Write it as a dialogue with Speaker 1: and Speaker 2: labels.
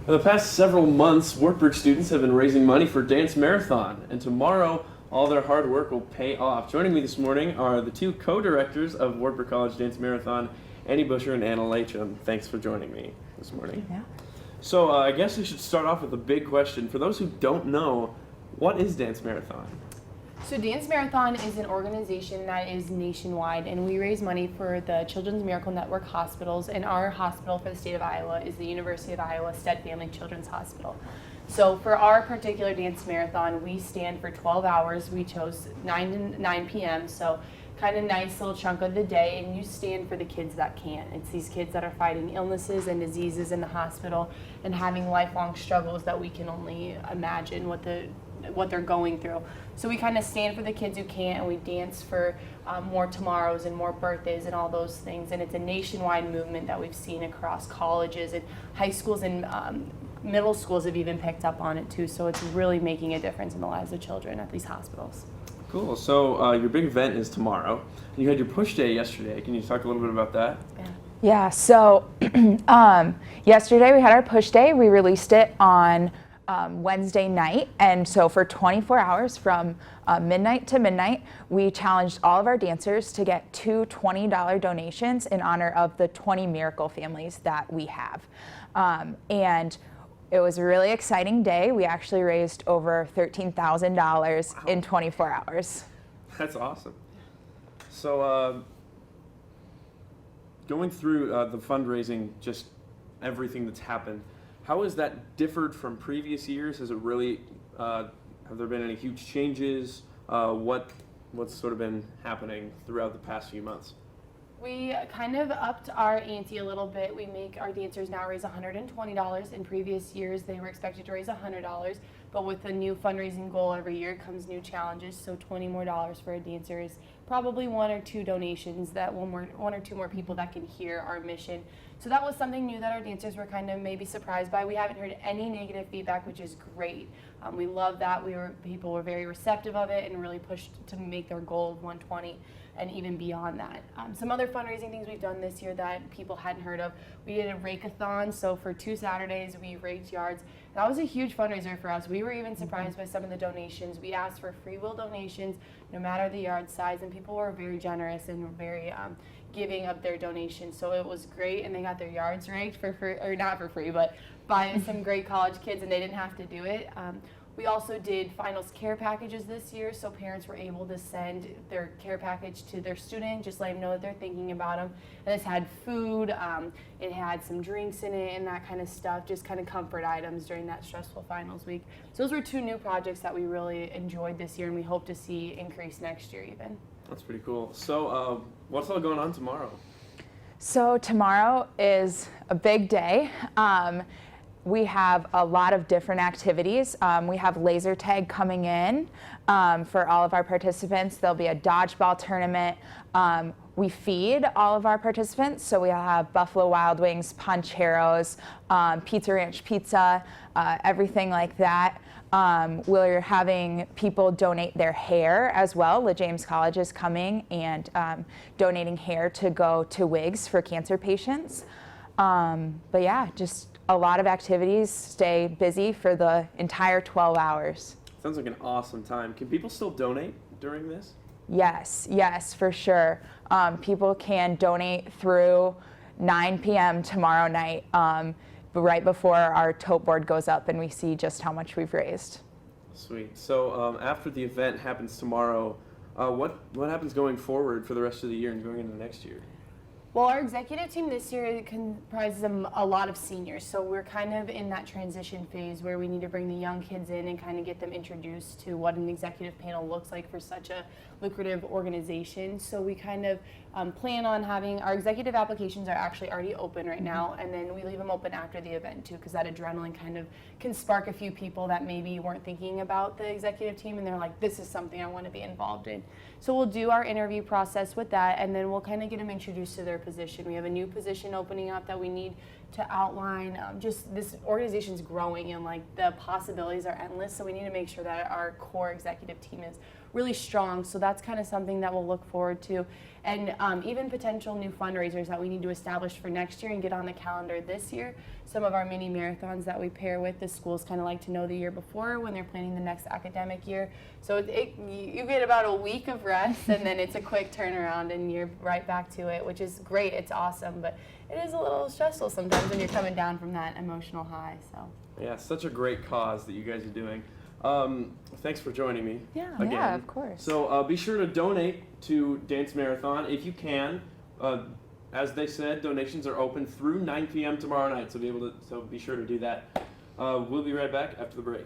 Speaker 1: For the past several months, Wartburg students have been raising money for Dance Marathon, and tomorrow all their hard work will pay off. Joining me this morning are the two co-directors of Wartburg College Dance Marathon, Annie Buscher and Anna Latcham. Thanks for joining me this morning.
Speaker 2: Yeah.
Speaker 1: So I guess we should start off with a big question. For those who don't know, what is Dance Marathon?
Speaker 3: So Dance Marathon is an organization that is nationwide, and we raise money for the Children's Miracle Network hospitals, and our hospital for the state of Iowa is the University of Iowa Stead Family Children's Hospital. So for our particular Dance Marathon, we stand for 12 hours. We chose 9 to 9 p.m., so kind of nice little chunk of the day, and you stand for the kids that can't. It's these kids that are fighting illnesses and diseases in the hospital and having lifelong struggles that we can only imagine what they're going through. So we kind of stand for the kids who can't, and we dance for more tomorrows and more birthdays and all those things. And it's a nationwide movement that we've seen across colleges and high schools, and middle schools have even picked up on it too. So it's really making a difference in the lives of children at these hospitals.
Speaker 1: Cool. So your big event is tomorrow. You had your push day yesterday. Can you talk a little bit about that?
Speaker 2: Yeah, so yesterday we had our push day. We released it on Wednesday night, and so for 24 hours from midnight to midnight, we challenged all of our dancers to get two $20 donations in honor of the 20 miracle families that we have. And it was a really exciting day. We actually raised over $13,000 in 24 hours.
Speaker 1: That's awesome. So going through the fundraising, just everything that's happened, how has that differed from previous years? Has it really, have there been any huge changes? What's sort of been happening throughout the past few months?
Speaker 3: We kind of upped our ante a little bit. We make our dancers now raise $120. In previous years, they were expected to raise $100, but with a new fundraising goal every year comes new challenges. So $20 more for a dancer is probably one or two donations, that one or two more people that can hear our mission. So that was something new that our dancers were kind of maybe surprised by. We haven't heard any negative feedback, which is great. We love that. People were very receptive of it and really pushed to make their goal of 120 and even beyond that. Some other fundraising things we've done this year that people hadn't heard of. We did a rake-a-thon, so for 2 Saturdays we raked yards. That was a huge fundraiser for us. We were even surprised by some of the donations. We asked for free will donations, no matter the yard size, and people were very generous and very giving of their donations. So it was great, and they got their yards raked for free, or not for free, but by some great college kids, and they didn't have to do it. We also did finals care packages this year, so parents were able to send their care package to their student, just let them know that they're thinking about them. And this had food, it had some drinks in it and that kind of stuff, just kind of comfort items during that stressful finals week. So those were 2 new projects that we really enjoyed this year, and we hope to see increase next year even.
Speaker 1: That's pretty cool. So what's all going on tomorrow?
Speaker 2: So tomorrow is a big day. We have a lot of different activities. We have laser tag coming in for all of our participants. There'll be a dodgeball tournament. We feed all of our participants, so we'll have Buffalo Wild Wings, Pancheros, Pizza Ranch Pizza, everything like that. We're having people donate their hair as well. LaJames College is coming and donating hair to go to wigs for cancer patients. But yeah, just a lot of activities. Stay busy for the entire 12 hours.
Speaker 1: Sounds like an awesome time. Can people still donate during this?
Speaker 2: Yes, for sure. People can donate through 9 p.m. tomorrow night, right before our tote board goes up and we see just how much we've raised.
Speaker 1: Sweet. So after the event happens tomorrow, what happens going forward for the rest of the year and going into next year?
Speaker 3: Well, our executive team this year comprises a lot of seniors, so we're kind of in that transition phase where we need to bring the young kids in and kind of get them introduced to what an executive panel looks like for such a lucrative organization. So we kind of plan on having our executive applications are actually already open right now, and then we leave them open after the event too, because that adrenaline kind of can spark a few people that maybe weren't thinking about the executive team and they're like, this is something I want to be involved in. So we'll do our interview process with that, and then we'll kind of get them introduced to their position. We have a new position opening up that we need to outline. Just this organization's growing and like the possibilities are endless, so we need to make sure that our core executive team is really strong. So that's kind of something that we'll look forward to. And even potential new fundraisers that we need to establish for next year and get on the calendar this year. some of our mini marathons that we pair with. The schools kind of like to know the year before when they're planning the next academic year. So you get about a week of rest, and then it's a quick turnaround, and you're right back to it, which is great. It's awesome, but it is a little stressful sometimes when you're coming down from that emotional high. So
Speaker 1: Yeah, such a great cause that you guys are doing. Thanks for joining me.
Speaker 2: Yeah,
Speaker 1: again.
Speaker 2: yeah, of course.
Speaker 1: So be sure to donate to Dance Marathon if you can. As they said, donations are open through 9 p.m. tomorrow night, so be sure to do that. We'll be right back after the break.